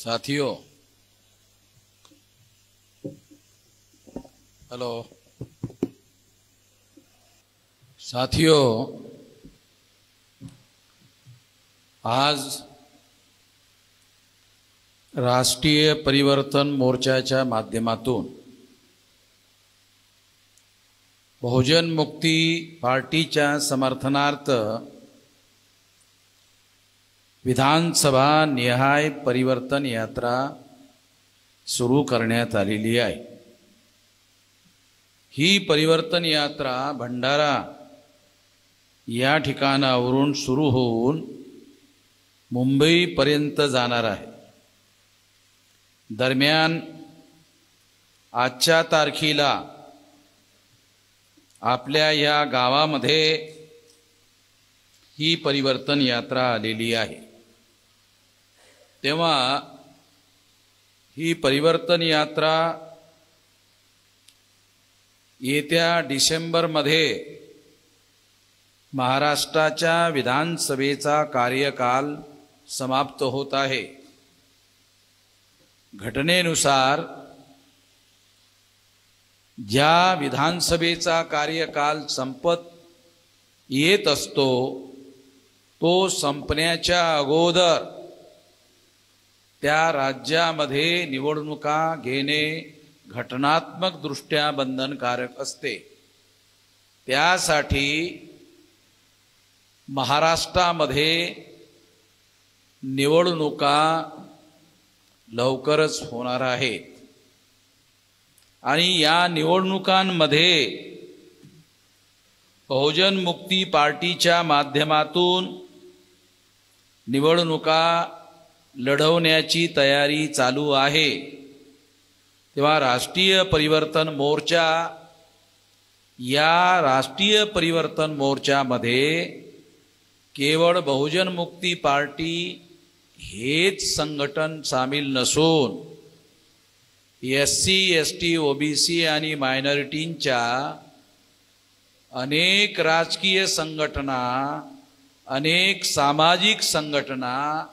साथियों, हेलो साथियों, आज राष्ट्रीय परिवर्तन मोर्चाच्या माध्यमातून बहुजन मुक्ती पार्टीच्या समर्थनार्थ विधानसभा निहाय परिवर्तन यात्रा सुरू करण्यात आलेली आहे। ही परिवर्तन यात्रा भंडारा या ठिकाणावरून सुरू होऊन मुंबई पर्यंत जाणार आहे। दरम्यान आजच्या तारखेला आपल्या या गावामध्ये ही परिवर्तन यात्रा आलेली आहे। तेव्हा ही परिवर्तन यात्रा येत्या डिसेंबरमध्ये महाराष्ट्राच्या विधानसभेचा कार्यकाल समाप्त होत आहे। घटनेनुसार ज्या विधानसभेचा कार्यकाल संपत येत असतो तो संपण्याच्या अगोदर त्या राज्यामध्ये निवडणुका घेणे घटनात्मक दृष्ट्या बंधनकारक असते। त्यासाठी महाराष्ट्रामध्ये निवडणुका लवकरच होणार आहेत आणि या निवडणुकांमध्ये बहुजन मुक्ती पार्टीच्या माध्यमातून निवडणुका लढवण्याची तयारी चालू आहे। तेव्हा राष्ट्रीय परिवर्तन मोर्चा या राष्ट्रीय परिवर्तन मोर्चामध्ये केवळ बहुजन मुक्ती पार्टी हेच संघटन सामील नसून SC, ST, OBC आणि मायनॉरिटींच्या अनेक राजकीय संघटना, अनेक सामाजिक संघटना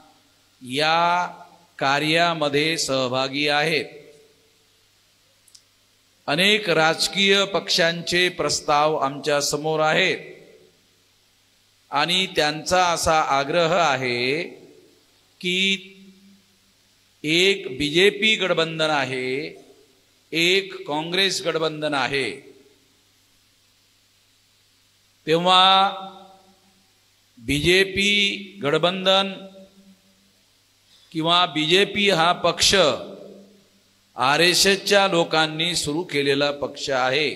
या कार्यामध्ये सहभागी आहेत। अनेक राजकीय पक्षांचे प्रस्ताव आमच्या समोर आहेत आणि त्यांचा असा आग्रह आहे की एक BJP गठबंधन आहे, एक काँग्रेस गठबंधन आहे। तेव्हा BJP गठबंधन किंवा BJP हा पक्ष RSSच्या लोकांनी सुरू केलेला पक्ष आहे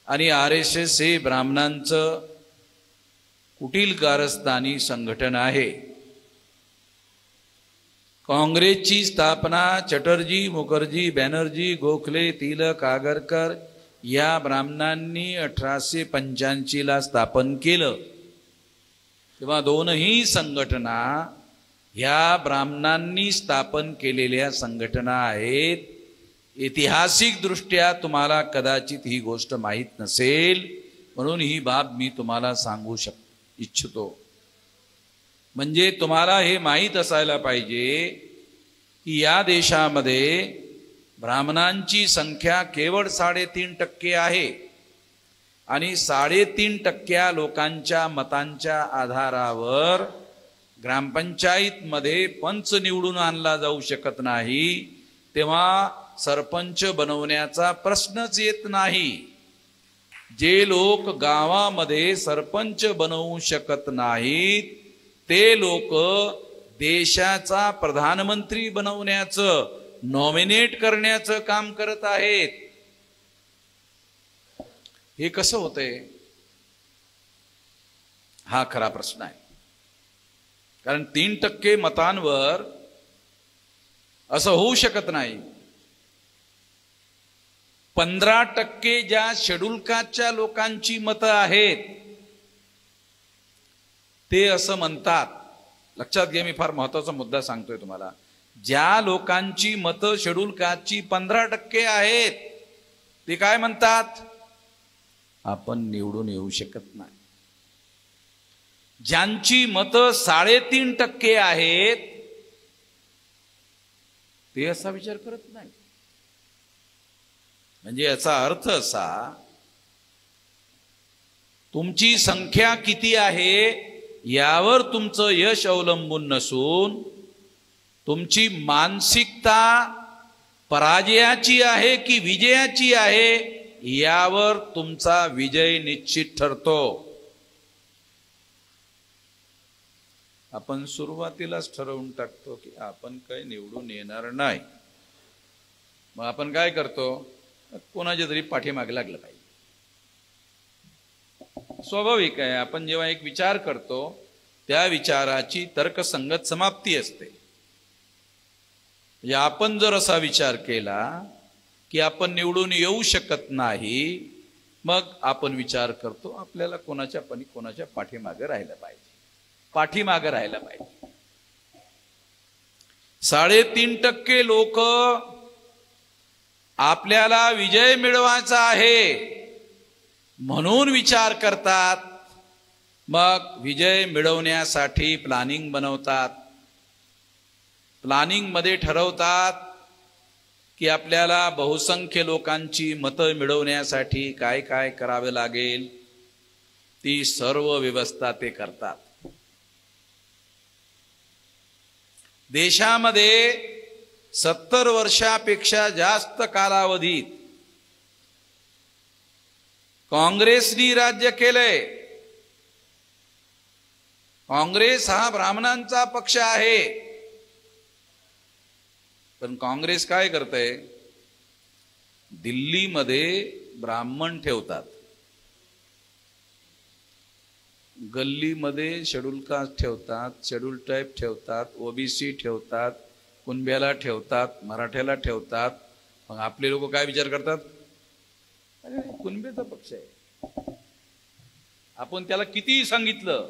आणि RSS हे ब्राह्मणांचं कुटील कारस्थानी संघटन आहे। काँग्रेसची स्थापना चटर्जी, मुखर्जी, बॅनर्जी, गोखले, तिलक, आगरकर या ब्राह्मणांनी 1885 ला स्थापन केलं। तेव्हा दोनही संघटना ह्या ब्राह्मणांनी स्थापन केलेल्या संघटना आहेत। ऐतिहासिक दृष्ट्या तुम्हाला कदाचित ही गोष्ट माहीत नसेल, म्हणून ही बाब मी तुम्हाला सांगू इच्छितो। म्हणजे तुम्हाला हे माहीत असायला पाहिजे की या देशामध्ये ब्राह्मणांची संख्या केवळ 3.5% आहे आणि 3.5% लोकांच्या मतांच्या आधारावर ग्रामपंचायत मध्ये पंच निवडून आणला जाऊ शकत नाही। तेव्हा सरपंच बनवण्याचा प्रश्नच येत नाही। जे लोक गावामध्ये सरपंच बनवू शकत नाहीत ते लोक देशाचा प्रधानमंत्री बनवण्याचं, नॉमिनेट करण्याचं काम करत आहेत। हे कसं होतंय? हा खरा प्रश्न आहे। कारण 3% मतांवर असं होऊ शकत नाही। 15% ज्या शेड्यूल कास्टच्या लोकांची मतं आहेत ते असं म्हणतात, लक्षात घ्या, मी फार महत्त्वाचा मुद्दा सांगतोय तुम्हाला। ज्या लोकांची मतं शेड्यूल कास्टची 15% आहेत ते काय म्हणतात? आपण निवडून येऊ शकत नाही। ज्यांची मतं 3.5% आहेत ते असा विचार करत नाही. म्हणजे याचा अर्थ असा, तुमची संख्या किती आहे यावर तुमचं यश अवलंबून नसून तुमची मानसिकता पराजयाची आहे की विजयाची आहे यावर तुमचा विजय निश्चित ठरतो. आपण सुरुवातीलाच ठरवून टाकतो की आपण काही निवडून येणार नाही. मग आपण काय करतो, कोणाच्या तरी पाठीमागे लागलं पाहिजे. स्वाभाविक आहे, आपण जेव्हा एक विचार करतो त्या विचाराची तर्कसंगत समाप्ती असते. म्हणजे आपण जर असा विचार केला की आपण निवडून येऊ शकत नाही, मग आपण विचार करतो आपल्याला कोणाच्या पाठीमागे राहिलं पाहिजे, पाठीमागे राहिलं पाहिजे. 3.5% लोक आपल्याला विजय मिळवायचा आहे म्हणून विचार करतात. मग विजय मिळवण्यासाठी प्लॅनिंग बनवतात. प्लॅनिंग मध्ये ठरवतात की आपल्याला बहुसंख्य लोकांची मतं मिळवण्यासाठी काय काय करावे लागेल. ती सर्व व्यवस्था ते करतात. देशामध्ये 70 वर्षापेक्षा जास्त कालावधीत काँग्रेसनी राज्य केलंय. काँग्रेस हा ब्राह्मणांचा पक्ष आहे. पण काँग्रेस काय करते, दिल्लीमध्ये ब्राह्मण ठेवतात, गल्लीमध्ये शेड्यूल कास्ट ठेवतात, शेड्यूल टाईप ठेवतात, ओबीसी ठेवतात, कुणब्याला ठेवतात, मराठ्याला ठेवतात. मग आपले लोक काय विचार करतात, अरे कुणबेचा पक्ष आहे, आपण त्याला कितीही सांगितलं,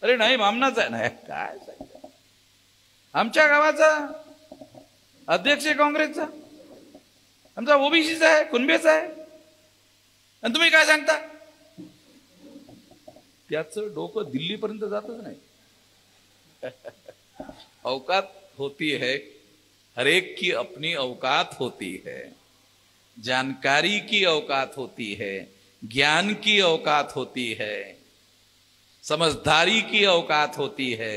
अरे नाही ब्राह्मणाचा आहे. नाही काय सांगितलं, आमच्या गावाचा अध्यक्ष काँग्रेसचा, आमचा ओबीसीचा आहे, कुणबेचा आहे, आणि तुम्ही काय सांगता. त्याचं डोकं दिल्लीपर्यंत जातच नाही. औकात होती है, हर एक की अपनी औकात होती है, जानकारी की औकात होती है, ज्ञान की औकात होती है, समझदारी की औकात होती है,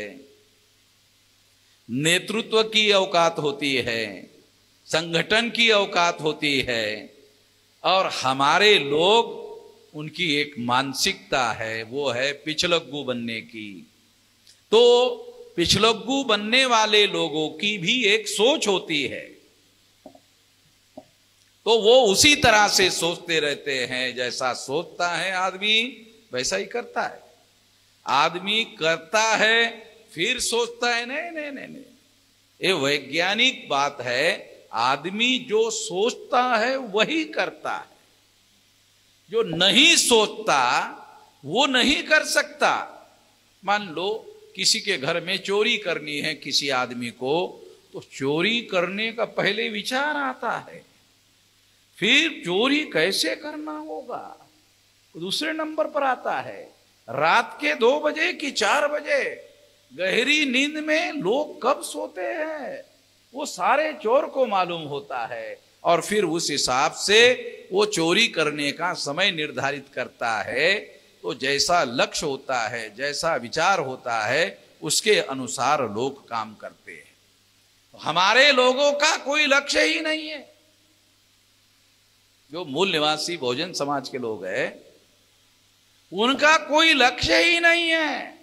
नेतृत्व की औकात होती है, संगठन की औकात होती है. और हमारे लोग, उनकी एक मानसिकता है, वो है पिछलग्गू बनने की. तो पिछलग्गू बनने वाले लोगों की भी एक सोच होती है, तो वो उसी तरह से सोचते रहते हैं. जैसा सोचता है आदमी वैसा ही करता है. आदमी करता है फिर सोचता है. नहीं नहीं नहीं नहीं, ये वैज्ञानिक बात है. आदमी जो सोचता है वही करता है, जो नहीं सोचता वो नहीं कर सकता. मान लो किसी के घर में चोरी करनी है किसी आदमी को, तो चोरी करने का पहले विचार आता है, फिर चोरी कैसे करना होगा दूसरे नंबर पर आता है. रात के 2 बजे कि 4 बजे गहरी नींद में लोग कब सोते हैं वो सारे चोर को मालूम होता है, और फिर उस हिसाब से वो चोरी करने का समय निर्धारित करता है. तो जैसा लक्ष्य होता है, जैसा विचार होता है, उसके अनुसार लोग काम करते हैं. हमारे लोगों का कोई लक्ष्य ही नहीं है. जो मूल निवासी बहुजन समाज के लोग हैं, उनका कोई लक्ष्य ही नहीं है,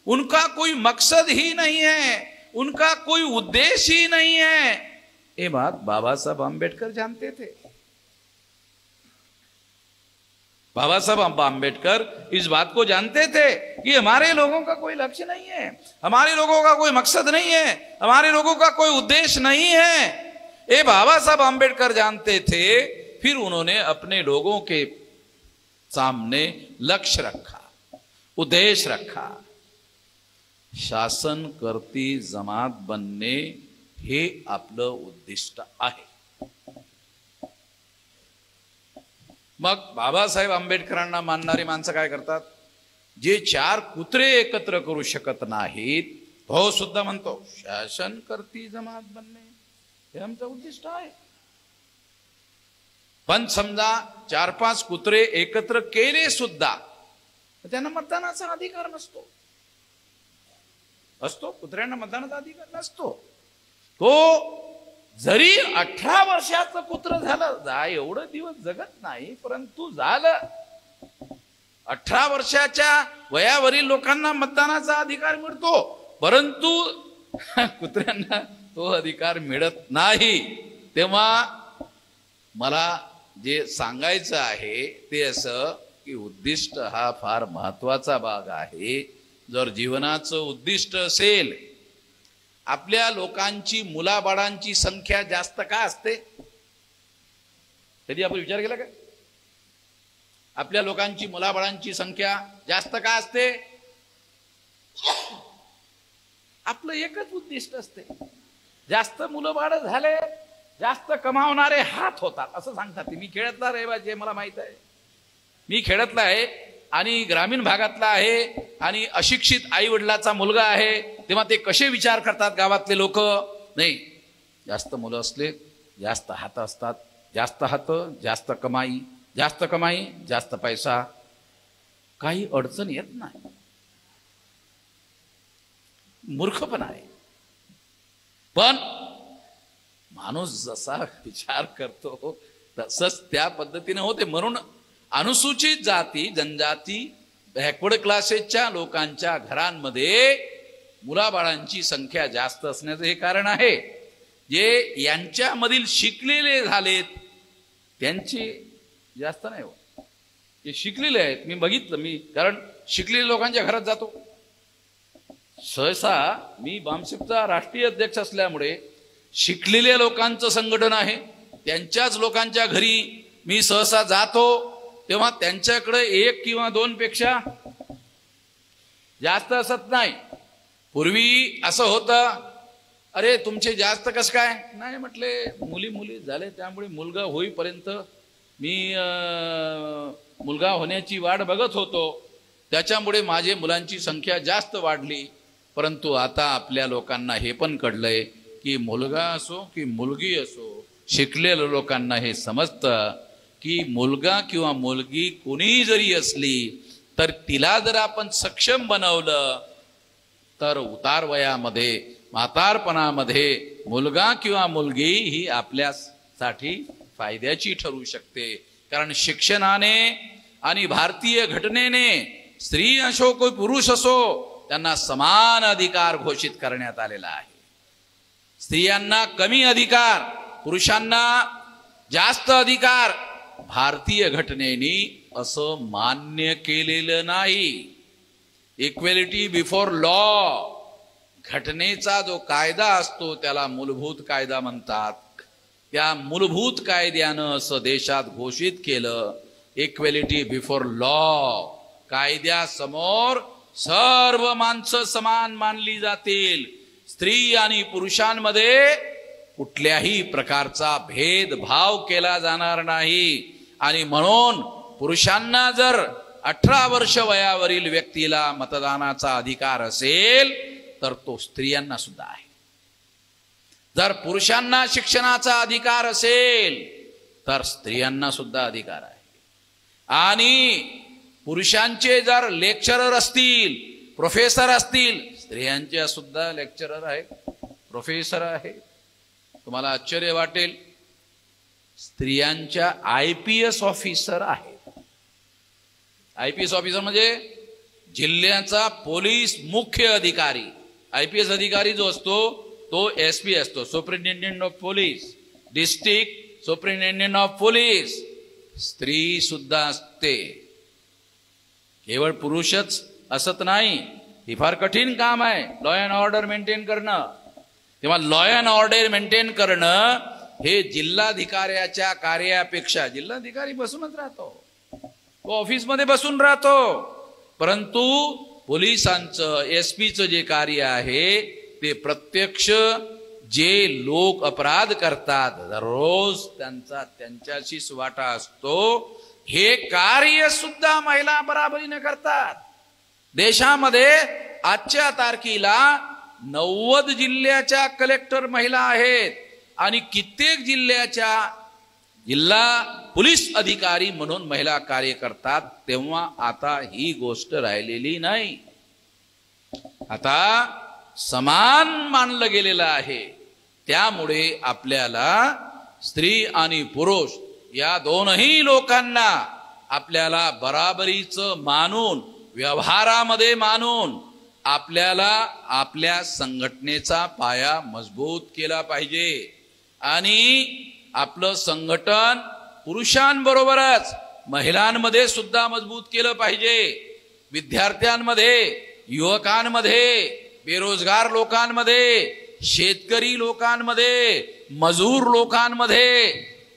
उनका कोई मकसद ही नहीं है, उनका कोई उद्देश्य ही नहीं है. ये बात बाबा साहब आंबेडकर जानते थे. बाबा साहब आंबेडकर इस बात को जानते थे कि हमारे लोगों का कोई लक्ष्य नहीं है, हमारे लोगों का कोई मकसद नहीं है, हमारे लोगों का कोई उद्देश्य नहीं है. ये बाबा साहब आंबेडकर जानते थे. फिर उन्होंने अपने लोगों के सामने लक्ष्य रखा, उद्देश्य रखा. शासन करती जमात बनणे हे आपलं उद्दिष्ट आहे. मग बाबासाहेब आंबेडकरांना मानणारी माणसं काय करतात, जे 4 कुत्रे एकत्र करू शकत नाहीत भाऊ सुद्धा म्हणतो शासन करती जमात बनणे हे आमचं उद्दिष्ट आहे. पण समजा 4-5 कुत्रे एकत्र केले सुद्धा त्यांना मतदानाचा अधिकार नसतो. असतो कुत्र्यांना मतदानाचा अधिकार नसतो. तो जरी 18 वर्षाचं कुत्र झालं, एवढं दिवस जगत नाही, परंतु झालं 18 वर्षाच्या वयावरील लोकांना मतदानाचा अधिकार मिळतो, परंतु कुत्र्यांना तो अधिकार मिळत नाही. तेव्हा मला जे सांगायचं आहे ते असं की उद्दिष्ट हा फार महत्वाचा भाग आहे. जर जीवनाचं उद्दिष्ट असेल, आपल्या लोकांची मुलाबाळांची संख्या जास्त का असते? कधी आपण विचार केला का? आपल्या लोकांची मुलाबाळांची संख्या जास्त का असते? आपलं एकच उद्दिष्ट असते, जास्त मुलं बाळ झाले जास्त कमावणारे हात होतात असं सांगतात. मी खेड्यातला रहिवासी आहे, मला माहित आहे. मी खेड्यातला आहे आणि ग्रामीण भागातला आहे आणि अशिक्षित आई वडिलाचा मुलगा आहे. तेव्हा ते कसे विचार करतात गावातले लोक? नाही, जास्त मुलं असले जास्त हात असतात, जास्त हात जास्त कमाई, जास्त कमाई जास्त पैसा, काही अडचण येत नाही. मूर्खपणा आहे. पण माणूस जसा विचार करतो तसंच त्या पद्धतीने होते. म्हणून अनुसूचित जाती जनजाती बॅकवर्ड क्लासेसच्या लोकांच्या घरांमध्ये मुलाबाळांची संख्या जास्त असण्याचं हे कारण आहे. जे यांच्यामधील शिकलेले झालेत त्यांची जास्त नाही होत. जे शिकलेले आहेत, मी बघितलं, मी कारण शिकलेल्या लोकांच्या घरात जातो. सहसा मी बामसेपचा राष्ट्रीय अध्यक्ष असल्यामुळे शिकलेल्या लोकांचं संघटन आहे, त्यांच्याच लोकांच्या घरी मी सहसा जातो. तेव्हा त्यांच्याकडे 1 किंवा 2 पेक्षा जास्त असत नाही. पूर्वी असं होतं, अरे तुमचे जास्त कसं काय? नाही म्हटले, मुली झाले त्यामुळे मुलगा होईपर्यंत मी मुलगा होण्याची वाट बघत होतो, त्याच्यामुळे माझे मुलांची संख्या जास्त वाढली. परंतु आता आपल्या लोकांना हे पण कळलंय की मुलगा असो की मुलगी असो, शिकलेल्या लोकांना हे समजतं की मुलगा किंवा मुलगी कोणी जरी असली तर तिला जर आपण सक्षम बनवलं तर उतार वयामध्ये म्हातारपणामध्ये मुलगा किंवा मुलगी ही आपल्यासाठी फायद्याची ठरू शकते. कारण शिक्षणाने आणि भारतीय घटनेने स्त्री असो कोणी पुरुष असो त्यांना समान अधिकार घोषित करण्यात आलेला आहे. स्त्रियांना कमी अधिकार, पुरुषांना जास्त अधिकार भारतीय घटनेने असं मान्य केलेलं नाही. इक्वेलिटी बिफोर लॉ, घटनेचा जो कायदा असतो त्याला मूलभूत कायदा म्हणतात. त्या मूलभूत कायद्यानं असं देशात घोषित केलं, इक्वेलिटी बिफोर लॉ, कायद्यासमोर सर्व माणसं समान मानली जातील. स्त्री आणि पुरुषांमध्ये कुठल्याही प्रकारचा भेदभाव केला जाणार नाही. आणि म्हणून पुरुषांना जर 18 वर्ष वयावरील व्यक्तीला मतदानाचा अधिकार असेल तर तो स्त्रियांना सुद्धा आहे. जर पुरुषांना शिक्षणाचा अधिकार असेल तर स्त्रियांना सुद्धा अधिकार आहे. आणि पुरुषांचे जर लेक्चरर असतील, प्रोफेसर असतील, स्त्रियांच्या सुद्धा लेक्चरर आहेत, प्रोफेसर आहेत. तुम्हाला आश्चर्य वाटेल, स्त्रियांच्या IPS ऑफिसर आहेत. IPS ऑफिसर म्हणजे जिल्ह्याचा पोलीस मुख्य अधिकारी. IPS अधिकारी जो असतो तो SP असतो, superintendent of police, district superintendent of police. स्त्री सुद्धा असते, केवळ पुरुषच असत नाही. ही फार कठीण काम आहे, लॉ अँड ऑर्डर मेंटेन करणं. तेव्हा लॉ अँड ऑर्डर मेंटेन करणं हे जिल्हाधिकाऱ्याच्या कार्यापेक्षा, जिल्हाधिकारी बसूनच राहतो, तो ऑफिसमध्ये बसून राहतो, परंतु पोलिसांचं SPचं जे कार्य आहे ते प्रत्यक्ष जे लोक अपराध करतात दररोज त्यांच्याशी वाटा असतो, हे कार्य सुद्धा महिला बराबरीने करतात. देशामध्ये आजच्या तारखेला 90 जिल्ह्याच्या कलेक्टर महिला आहेत आणि कित्येक जिल्ह्याच्या जिल्हा पोलीस अधिकारी म्हणून महिला कार्य करतात, तेव्हा आता ही गोष्ट राहिलेली नाही. आता समान मानलं गेलेलं आहे. त्यामुळे आपल्याला स्त्री आणि पुरुष या दोनही लोकांना आपल्याला बराबरीचं मानून, व्यवहारामध्ये मानून आपल्याला आपल्या संघटनेचा पाया मजबूत केला पाहिजे. आणि आपलं संघटन पुरुषांबरोबरच महिलांमध्ये सुद्धा मजबूत केलं पाहिजे. विद्यार्थ्यांमध्ये, युवकांमध्ये, बेरोजगार लोकांमध्ये, शेतकरी लोकांमध्ये, मजूर लोकांमध्ये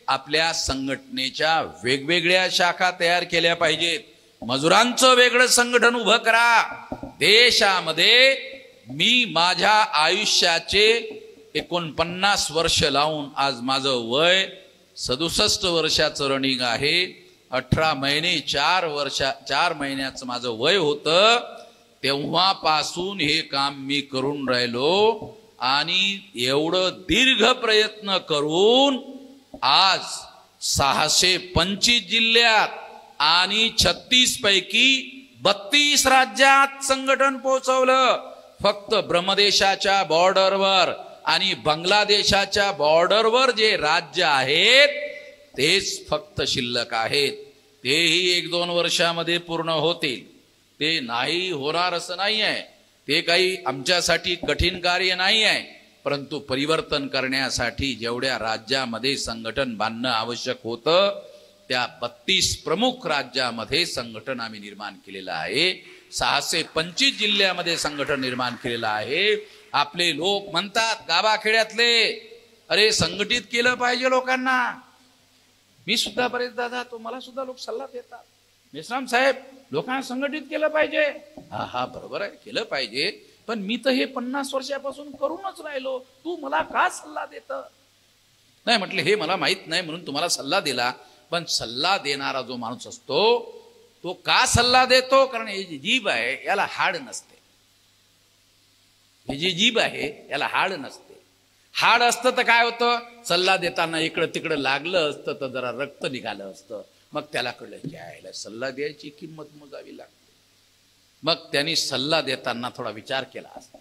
आपल्या संघटनेच्या वेगवेगळ्या शाखा तयार केल्या पाहिजेत. मजुरांचं वेगळं संघटन उभं करा. देशामध्ये मी माझ्या आयुष्याचे 49 वर्ष लावून आज माझं वय 67 वर्षाचं रनिंग आहे. 18 महिने 4 महिन्याचं माझं वय होतं. तेव्हापासून हे काम मी करून राहिलो आणि एवढं दीर्घ प्रयत्न करून आज 625 जिल्ह्यात आणि 36 पैकी 32 राज्यात संघटन पोहोचवलं. फक्त ब्रह्मदेशाच्या बॉर्डरवर आणि बांगलादेशाच्या बॉर्डरवर जे राज्य आहेत तेच फक्त शिल्लक आहेत. तेही 1-2 वर्षामध्ये पूर्ण होतील. ते नाही होणार असं नाही आहे. ते काही आमच्यासाठी कठीण कार्य नाही आहे. परंतु परिवर्तन करण्यासाठी जेवढ्या राज्यामध्ये संघटन बांधणं आवश्यक होतं त्या 32 प्रमुख राज्यामध्ये संघटन आम्ही निर्माण केलेलं आहे. 625 जिल्ह्यामध्ये संघटन निर्माण केलेलं आहे. आपले लोक म्हणतात गावाखेड्यातले, अरे संघटित केलं पाहिजे लोकांना. मी सुद्धा बरेच दादा, तो मला सुद्धा लोक सल्ला देतात, मेश्राम साहेब लोकांना संघटित केलं पाहिजे. हा बरोबर आहे, केलं पाहिजे. पण मी तर हे 50 वर्षापासून करूनच राहिलो, तू मला का सल्ला देत नाही? म्हटलं हे मला माहित नाही म्हणून तुम्हाला सल्ला दिला. पण सल्ला देणारा जो माणूस असतो तो का सल्ला देतो? कारण हे जी जीभ आहे याला हाड नसते. हे जी जीभ आहे याला हाड नसते. हाड असतं तर काय होतं, सल्ला देताना इकडं तिकडं लागलं असतं तर जरा रक्त निघालं असतं. मग त्याला कळलं की यायला सल्ला द्यायची किंमत मोजावी लागते. मग त्यांनी सल्ला देताना थोडा विचार केला असता.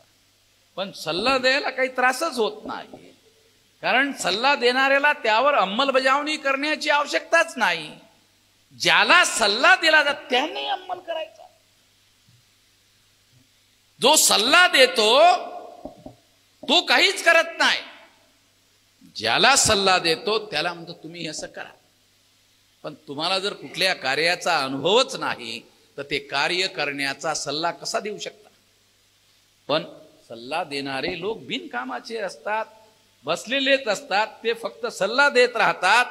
पण सल्ला द्यायला काही त्रासच होत नाही, कारण सल्ला देणाऱ्याला त्यावर अंमलबजावणी करण्याची आवश्यकताच नाही. ज्याला सल्ला दिला जात त्याने अंमल करायचा. जो सल्ला देतो तो काहीच करत नाही. ज्याला सल्ला देतो त्याला म्हणतो तुम्ही असं करा. पण तुम्हाला जर कुठल्या कार्याचा अनुभवच नाही तर ते कार्य करण्याचा सल्ला कसा देऊ शकता? पण सल्ला देणारे लोक बिनकामाचे असतात, बसलेलेच असतात. ते फक्त सल्ला देत राहतात.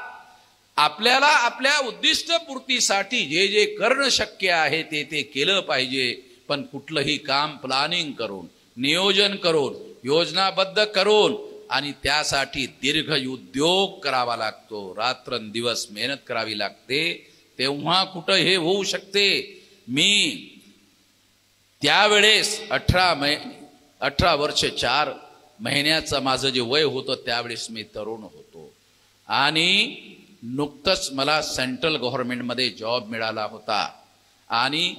आपल्याला आपल्या उद्दिष्टपूर्तीसाठी जे जे करणं शक्य आहे ते केलं पाहिजे. पण कुठलंही काम प्लॅनिंग करून, नियोजन करून, योजनाबद्ध करून आणि त्यासाठी दीर्घ उद्योग करावा लागतो. रात्रंदिवस मेहनत करावी लागते. तेव्हा कुठं हे होऊ शकते. मी त्यावेळेस 18 वर्ष 4 महिन्याचं माझं जे वय होतं त्यावेळेस मी तरुण होतो आणि नुकतंच मला सेंट्रल गव्हर्नमेंटमध्ये जॉब मिळाला होता. आणि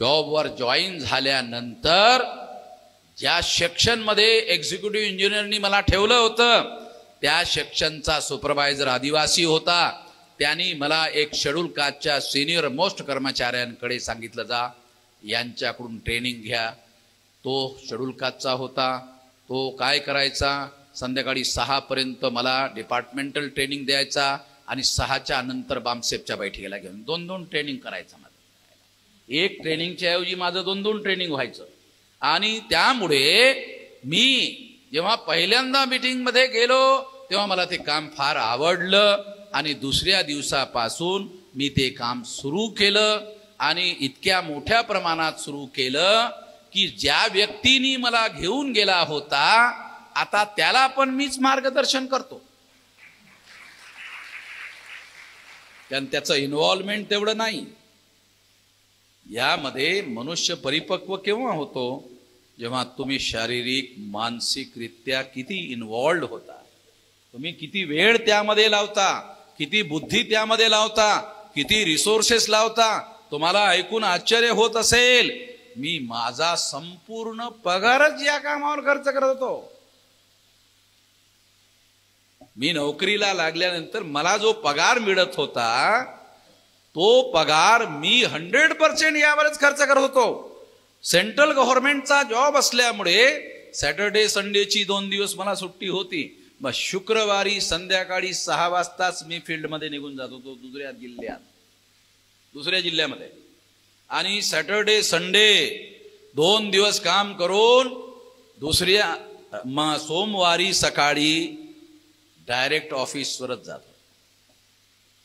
जॉबवर जॉईन झाल्यानंतर ज्या सेक्शनमध्ये एक्झिक्युटिव्ह इंजिनियरनी मला ठेवलं होतं त्या सेक्शनचा सुपरवायझर आदिवासी होता. त्यांनी मला एक शेड्यूल कास्टच्या सिनियर मोस्ट कर्मचाऱ्यांकडे सांगितलं, जा यांच्याकडून ट्रेनिंग घ्या. तो शेड्यूल कास्टचा होता. तो काय करायचा, संध्याकाळी 6 पर्यंत मला डिपार्टमेंटल ट्रेनिंग द्यायचा आणि 6च्या नंतर बामसेपच्या बैठकीला घेऊन 2-2 ट्रेनिंग करायचं. माझं एक ट्रेनिंगच्या ऐवजी माझं 2-2 ट्रेनिंग व्हायचं. आणि त्यामुळे मी जेव्हा पहिल्यांदा मीटिंगमध्ये गेलो तेव्हा मला ते काम फार आवडलं आणि दुसऱ्या दिवसापासून मी ते काम सुरू केलं. आणि इतक्या मोठ्या प्रमाणात सुरू केलं की ज्या व्यक्तीने मला घेऊन गेला होता आता त्याला पण मीच मार्गदर्शन करतो. त्याचं इन्व्हॉल्वमेंट तेवढं नाही. यामध्ये मनुष्य परिपक्व केव्हा होतो, जेव्हा तुम्ही शारीरिक मानसिकरित्या किती इन्व्हॉल्ड होता, तुम्ही किती वेळ त्यामध्ये लावता, किती बुद्धी त्यामध्ये लावता, किती रिसोर्सेस लावता, तुम्हाला ऐकून आश्चर्य होत असेल. मी माझा संपूर्ण पगारच या कामावर खर्च करत होतो. मी नोकरीला लागल्यानंतर मला जो पगार मिळत होता तो पगार मी 100% यावरच खर्च करत होतो. सेंट्रल गव्हर्नमेंटचा जॉब असल्यामुळे सॅटर्डे संडेची 2 दिवस मला सुट्टी होती. मग शुक्रवारी संध्याकाळी 6 वाजताच मी फील्डमध्ये निघून जात होतो दुसऱ्या जिल्ह्यामध्ये. आणि सॅटर्डे संडे 2 दिवस काम करून सोमवारी सकाळी डायरेक्ट ऑफिसवरच जातो.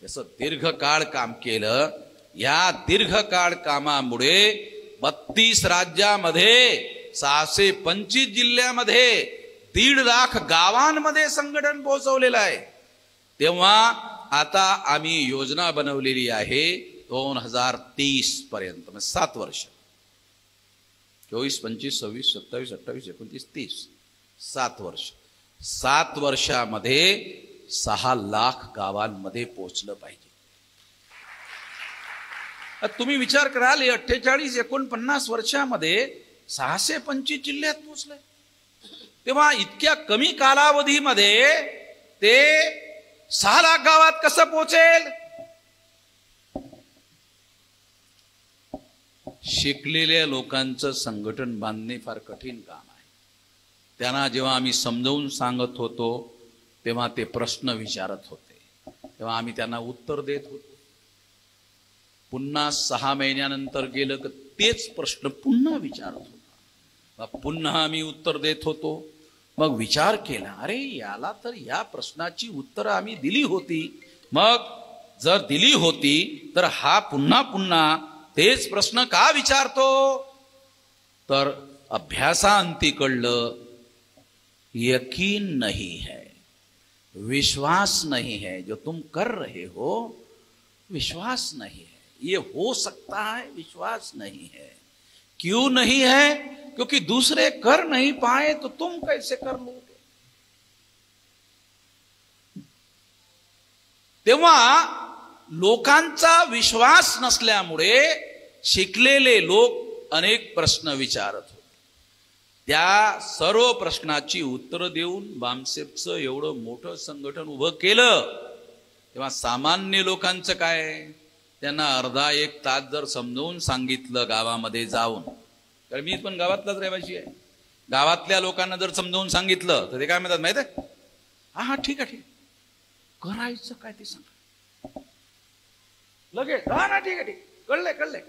असं दीर्घकाळ काम केलं. या दीर्घकाळ कामामुळे 32 राज्यामध्ये 625 जिल्ह्यामध्ये 1.5 लाख गावांमध्ये संघटन पोहोचवलेलं आहे. तेव्हा आता आम्ही योजना बनवलेली आहे 2030 पर्यंत, 7 वर्ष, 24, 25, 26, 27, 28, 29, 30, 7 वर्ष. 7 वर्षामध्ये 6 लाख गावांमध्ये पोहोचलं पाहिजे. तुम्ही विचार कराल 48-49 वर्षामध्ये 625 जिल्ह्यात पोहोचले. तेव्हा इतक्या कमी कालावधीमध्ये ते 6 लाख गावात कसं पोहोचेल? शिकलेल्या लोकांचं संघटन बांधणे फार कठीण काम आहे. त्यांना जेव्हा आम्ही समजावून सांगत होतो तेव्हा ते प्रश्न विचारत होते, तेव्हा आम्ही त्यांना उत्तर देत होतो. पुन्हा 6 महिन्यानंतर गेलं की तेच प्रश्न पुन्हा विचारत होता, पुन्हा आम्ही उत्तर देत होतो. मग विचार केला, अरे याला तर या प्रश्नाची उत्तरं आम्ही दिली होती. मग जर दिली होती तर हा पुन्हा पुन्हा तेच प्रश्न का विचारतो? तर अभ्यासांती कळलं, यकीन नहीं है, विश्वास नहीं है. जो तुम कर रहे हो विश्वास नहीं है. ये हो सकता है, विश्वास नहीं है. क्यों नहीं है? क्योंकि दूसरे कर नहीं पाए तो तुम कैसे कर लोगे? तेव्हा लोकांचा विश्वास नसल्यामुळे शिकलेले लोक अनेक प्रश्न विचारत होते. त्या सर्व प्रश्नाची उत्तर देऊन बामसेफचं एवढं मोठं संघटन उभं केलं. तेव्हा सामान्य लोकांचं काय? त्यांना अर्धा 1 तास जर समजावून सांगितलं गावामध्ये जाऊन, तर मी पण गावातलाच रहिवासी आहे, गावातल्या लोकांना जर समजावून सांगितलं तर ते काय म्हणतात माहिती आहे? हा ठीक आहे, करायचं काय ते सांगा लगेच. हा ना ठीक आहे, कळलंय.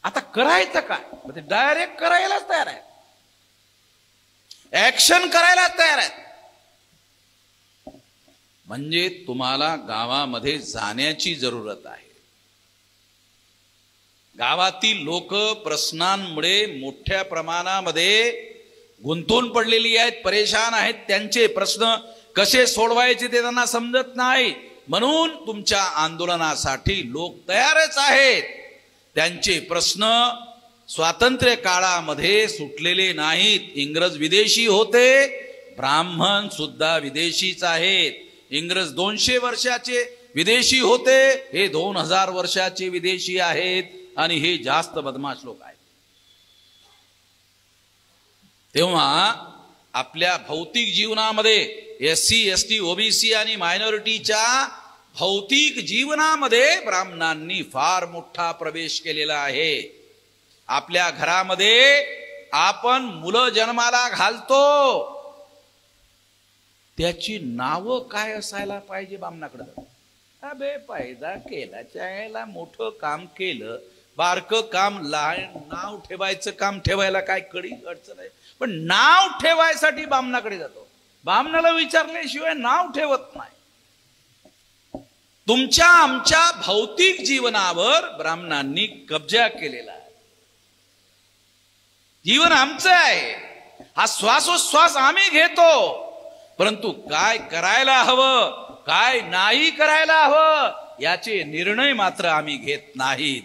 आता करायचं काय? ते डायरेक्ट करायलाच तयार आहे, ऍक्शन करायलाच तयार आहेत. म्हणजे तुम्हाला गावामध्ये जाण्याची जरूरत आहे. गावातील लोक प्रश्नांमुळे मोठ्या प्रमाणामध्ये गुंतून पडलेली आहेत, परेशान आहेत. त्यांचे प्रश्न कसे सोडवायचे ते त्यांना समजत नाही. म्हणून तुमच्या आंदोलनासाठी लोक तयारच आहेत. त्यांचे प्रश्न स्वातंत्र्य काळामध्ये सुटलेले नाहीत. इंग्रज विदेशी होते, ब्राह्मण सुद्धा विदेशीच आहेत. इंग्रज 200 वर्षाचे विदेशी होते, हे 2000 वर्षाचे विदेशी आहेत. आणि हे जास्त बदमाश लोक आहेत. तेव्हा आपल्या भौतिक जीवनामध्ये SC, ST, OBC आणि मायनॉरिटीच्या भौतिक जीवनामध्ये ब्राह्मणांनी फार मोठा प्रवेश केलेला आहे. आपल्या घरामध्ये आपण मुलं जन्माला घालतो, त्याची नावं काय असायला पाहिजे? ब्राह्मणाकडे अबे पैदा केला, त्याला मोठं काम केलं, बारकं काम लहान, नाव ठेवायचं काम ठेवायला काय कडी अडचण आहे, पण नाव ठेवायसाठी बामणाकडे जातो. बामणाला विचारल्याशिवाय नाव ठेवत नाही. तुमच्या आमच्या भौतिक जीवनावर ब्राह्मणांनी कब्जा केलेला आहे. जीवन आमचं आहे, हा श्वासोश्वास आम्ही घेतो, परंतु काय करायला हवं, काय नाही करायला हवं याचे निर्णय मात्र आम्ही घेत नाहीत.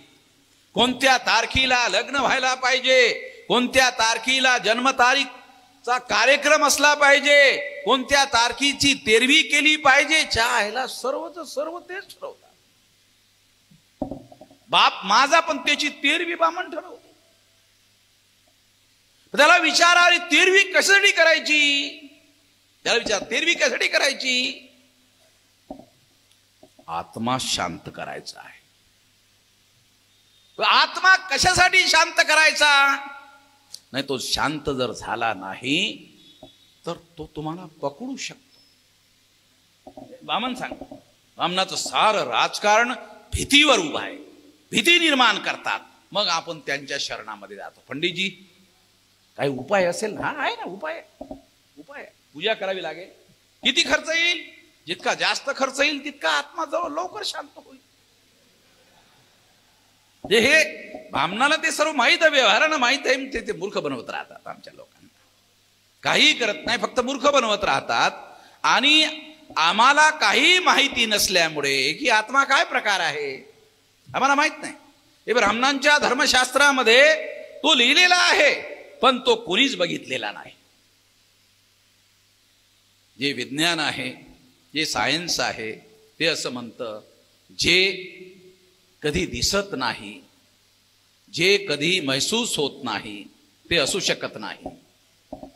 कोणत्या तारखेला लग्न व्हायला पाहिजे, कोणत्या तारखेला जन्मतारीखचा कार्यक्रम असला पाहिजे, कोणत्या तारखेची तेरवी केली पाहिजे, चायला सर्व तेच ठरवतात. बाप माझा पण त्याची तेरवी बामण ठरवतो. त्याला विचारा तेरवी कशासाठी करायची, त्याला विचार तेरवी कशासाठी करायची. आत्मा शांत करायचा आहे. आत्मा कशासाठी शांत करायचा नाही, तो शांत जर झाला नाही तर तो तुम्हाला पकडू शकतो. बामन सांग, बामनाचं सारं राजकारण भीतीवर उभं आहे, भीती निर्माण करतात. मग आपण त्यांच्या शरणामध्ये जातो. पंडितजी काही उपाय असेल ना, आहे ना उपाय, पूजा करावी लागेल. किती खर्च येईल, जितका जास्त खर्च येईल तितका आत्मा जवळ लवकर शांत होईल. हे ब्राह्मणाला ते सर्व माहित आहे, व्यवहारानं माहित आहे. ते मूर्ख बनवत राहतात आमच्या लोकांना, काही करत नाही, फक्त मूर्ख बनवत राहतात. आणि आम्हाला काही माहिती नसल्यामुळे की आत्मा काय प्रकार आहे आम्हाला माहित नाही. हे ब्राह्मणांच्या धर्मशास्त्रामध्ये तो लिहिलेला आहे, पण तो कोणीच बघितलेला नाही. जे विज्ञान आहे, जे सायन्स आहे, ते असं म्हणतं जे कधी दिसत नाही, जे कधी महसूस होत नाही, ते असू शकत नाही.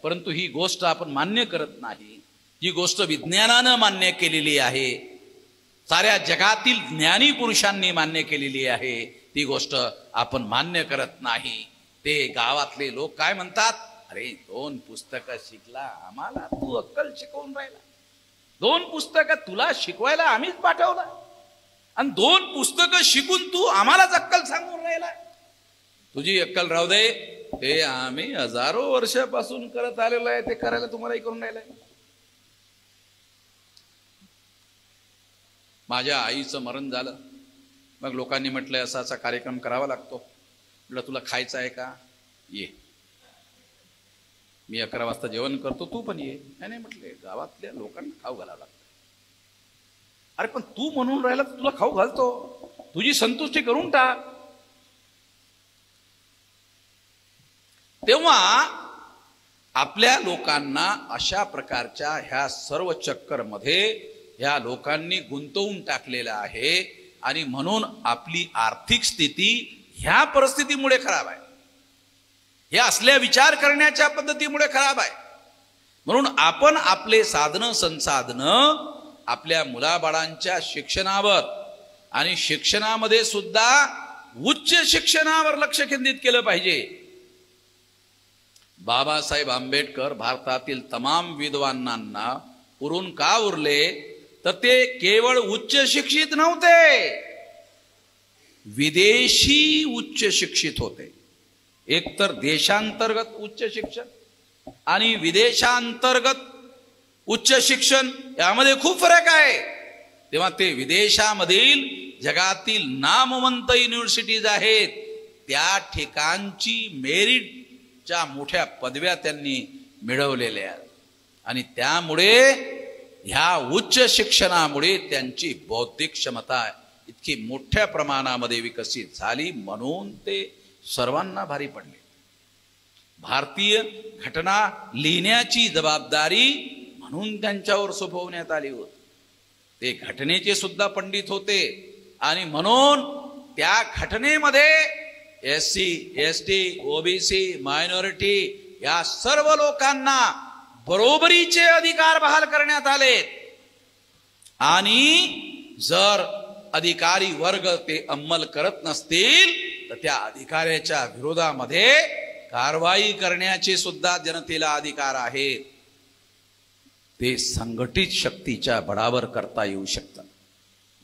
परंतु ही गोष्ट आपण मान्य करत नाही. जी गोष्ट विज्ञानानं मान्य केलेली आहे, साऱ्या जगातील ज्ञानी पुरुषांनी मान्य केलेली आहे, ती गोष्ट आपण मान्य करत नाही. ते गावातले लोक काय म्हणतात, अरे 2 पुस्तकं शिकला, आम्हाला तू अक्कल शिकवून राहिला. 2 पुस्तकं तुला शिकवायला आम्हीच पाठवलं, आणि 2 पुस्तकं शिकून तू आम्हालाच अक्कल सांगून राहिला. तुझी अक्कल राहू दे, ते आम्ही हजारो वर्षापासून करत आलेलो आहे, ते करायला तुम्हालाही करून राहिलाय. माझ्या आईचं मरण झालं, मग लोकांनी म्हटलंय असा असा कार्यक्रम करावा लागतो. म्हटलं तुला खायचं आहे का, ये, मी 11 वाजता जेवण करतो, तू पण ये. नाही म्हटले, गावातल्या लोकांना खाऊ घालावं लागतं. अरे पण तू म्हणून राहिला तर तुला खाऊ घालतो, तुझी संतुष्टी करून टाक. तेव्हा आपल्या लोकांना अशा प्रकारच्या ह्या सर्व चक्कर मध्ये ह्या लोकांनी गुंतवून टाकलेलं आहे. आणि म्हणून आपली आर्थिक स्थिती ह्या परिस्थितीमुळे खराब आहे, हे असल्या विचार करण्याच्या पद्धतीमुळे खराब आहे. म्हणून आपण आपले साधनं संसाधनं आपल्या मुलाबाळांच्या शिक्षणावर आणि शिक्षणामध्ये सुद्धा उच्च शिक्षणावर लक्ष केंद्रित केलं पाहिजे. बाबासाहेब आंबेडकर भारतातील तमाम विद्वानांना पुरून का उरले, तर ते केवळ उच्च शिक्षित नव्हते, विदेशी उच्च शिक्षित होते. एकतर देशांतर्गत उच्च शिक्षण आणि विदेशांतर्गत उच्च शिक्षण यामध्ये खूप फरक आहे. तेव्हा ते विदेशामधील जगातील नामवंत युनिव्हर्सिटीज आहेत, त्या ठिकाणची मेरिटच्या मोठ्या पदव्या त्यांनी मिळवलेल्या आहेत. आणि त्यामुळे ह्या उच्च शिक्षणामुळे त्यांची बौद्धिक क्षमता इतकी मोठ्या प्रमाणामध्ये विकसित झाली, म्हणून ते सर्वांना भारी पडले. भारतीय घटना लिहिण्याची जबाबदारी म्हणून त्यांच्यावर सोपवण्यात आली होती. ते घटनेचे सुद्धा पंडित होते, आणि म्हणून त्या घटनेमध्ये SC, ST, OBC, मायनॉरिटी या सर्व लोकांना बरोबरीचे अधिकार बहाल करण्यात आले. आणि जर अधिकारी वर्ग ते अंमल करत नसतील तर त्या अधिकाऱ्याच्या विरोधामध्ये कारवाई करण्याचे सुद्धा जनतेला अधिकार आहेत. ते संघटित शक्तीच्या बळावर करता येऊ शकतात.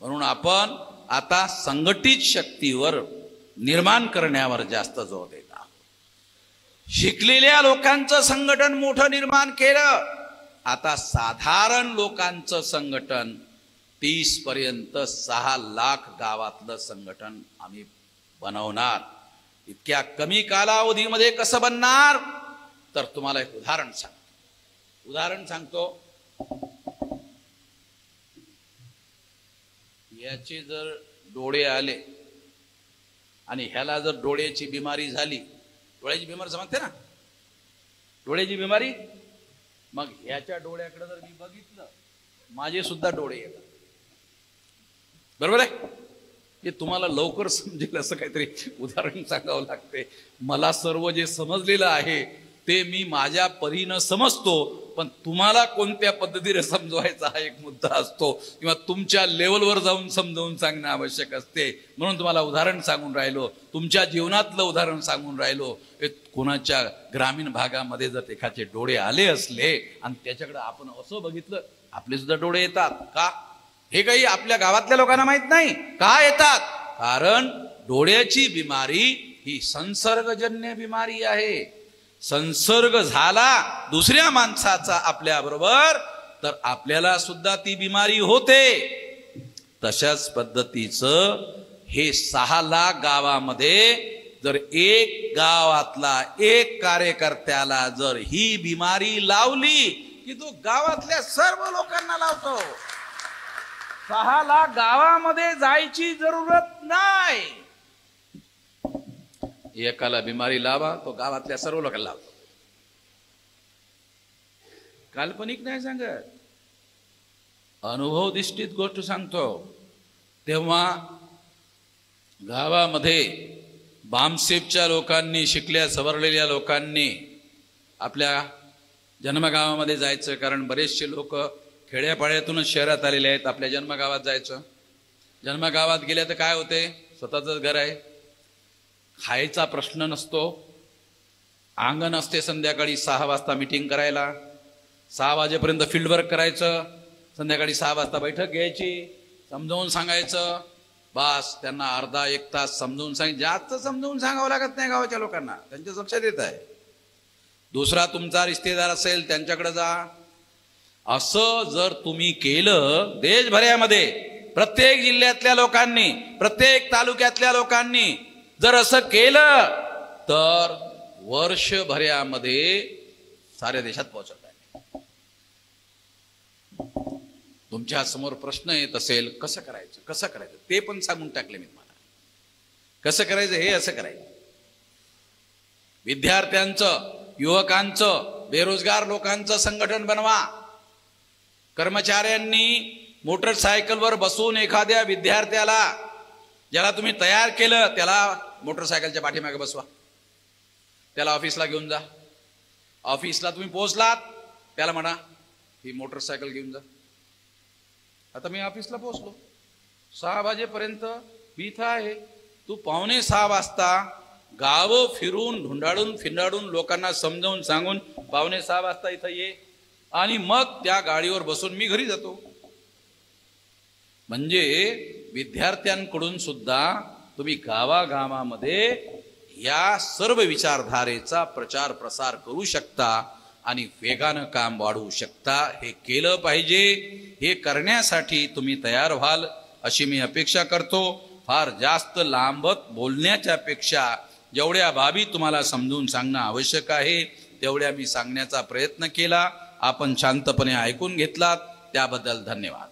म्हणून आपण आता संघटित शक्तीवर निर्माण करण्यावर जास्त जोर देत आहोत. शिकलेल्या लोकांचं संघटन मोठं निर्माण केलं, आता साधारण लोकांचं संघटन 30 पर्यंत 6 लाख गावातलं संघटन आम्ही बनवणार. इतक्या कमी कालावधीमध्ये कसं बनणार, तर तुम्हाला एक उदाहरण सांगतो. याचे जर डोळे आले आणि ह्याला जर डोळ्याची बिमारी झाली डोळ्याची बिमारी समजते ना, डोळ्याची बिमारी. मग ह्याच्या डोळ्याकडे जर मी बघितलं, माझे सुद्धा डोळे येतात, बरोबर आहे. हे तुम्हाला लवकर समजेल असं काहीतरी उदाहरण सांगावं लागते. मला सर्व जे समजलेलं आहे ते मी माझ्या परीनं समजतो, पण तुम्हाला कोणत्या पद्धतीने समजवायचा हा एक मुद्दा असतो, किंवा तुमच्या लेवलवर जाऊन समजावून सांगणं आवश्यक असते. म्हणून तुम्हाला उदाहरण सांगून राहिलो, तुमच्या जीवनातलं उदाहरण सांगून राहिलो. कोणाच्या ग्रामीण भागामध्ये जर एखादे डोळे आले असले आणि त्याच्याकडे आपण असं बघितलं, आपले सुद्धा डोळे येतात का? हे काही आपल्या गावातल्या लोकांना माहित नाही का येतात. कारण डोळ्याची बिमारी ही संसर्गजन्य बिमारी आहे. संसर्ग झाला दुसऱ्या माणसाचा आपल्या बरोबर तर आपल्याला सुद्धा ती बिमारी होते. तशाच पद्धतीचं हे 6 लाख गावामध्ये जर एक गावातला एक कार्यकर्त्याला जर ही बिमारी लावली की तो गावातल्या सर्व लोकांना लावतो. 6 लाख गावामध्ये जायची जरूरत नाही. एकाला बिमारी लावा, तो गावातल्या सर्व लोकांना लावतो. काल्पनिक नाही सांगत, अनुभवनिष्ठित गोष्ट सांगतो. तेव्हा गावामध्ये बामसेपच्या लोकांनी, शिकल्या सवरलेल्या लोकांनी आपल्या जन्मगावामध्ये जायचं. कारण बरेचसे लोक खेड्यापाड्यातूनच शहरात आलेले आहेत. आपल्या जन्मगावात जायचं. जन्मगावात गेल्या तर काय होते, स्वतःच घर आहे, खायचा प्रश्न नसतो, अंगण असते. संध्याकाळी 6 वाजता मीटिंग करायला, 6 वाजेपर्यंत फील्ड वर्क करायचं, संध्याकाळी 6 वाजता बैठक घ्यायची, समजावून सांगायचं. बस त्यांना अर्धा एक तास समजावून जास्त समजावून सांगावं लागत नाही गावाच्या लोकांना, त्यांच्या लक्षात येत आहे. दुसरा तुमचा रिश्तेदार असेल त्यांच्याकडे जा. असं जर तुम्ही केलं देशभरामध्ये, प्रत्येक जिल्ह्यातल्या लोकांनी, प्रत्येक तालुक्यातल्या लोकांनी जर असं केलं तर वर्षभरामध्ये साऱ्या देशात पोहोचत आहे. तुमच्या समोर प्रश्न येत असेल कसं करायचं, कसं करायचं, ते पण सांगून टाकले मी तुम्हाला. कसं करायचं हे असं करायचं. विद्यार्थ्यांचं, युवकांचं, बेरोजगार लोकांचं संघटन बनवा. कर्मचाऱ्यांनी मोटरसायकलवर बसून एखाद्या विद्यार्थ्याला, ज्याला तुम्ही तयार केलं त्याला मोटरसायकलच्या पाठीमागे बसवा, त्याला ऑफिसला घेऊन जा. ऑफिसला तुम्ही पोहोचलात, त्याला म्हणा ही मोटरसायकल घेऊन जा. आता मी ऑफिसला पोहोचलो, 6 वाजेपर्यंत मी इथं आहे, तू 5:45 वाजता गावं फिरून ढुंडाळून फिंडाळून लोकांना समजावून सांगून 5:45 वाजता इथं ये, आणि मग त्या गाडीवर बसून मी घरी जातो. म्हणजे विद्यार्थ्यांकडून सुद्धा तुम्ही गावागावामध्ये या सर्व विचारधारेचा प्रचार प्रसार करू शकता आणि वेगानं काम वाढवू शकता. हे केलं पाहिजे. हे करण्यासाठी तुम्ही तयार व्हाल अशी मी अपेक्षा करतो. फार जास्त लांबत बोलण्याच्या पेक्षा जेवढ्या बाबी तुम्हाला समजून सांगणं आवश्यक आहे तेवढ्या मी सांगण्याचा प्रयत्न केला. आपण शांतपणे ऐकून घेतलात त्याबद्दल धन्यवाद.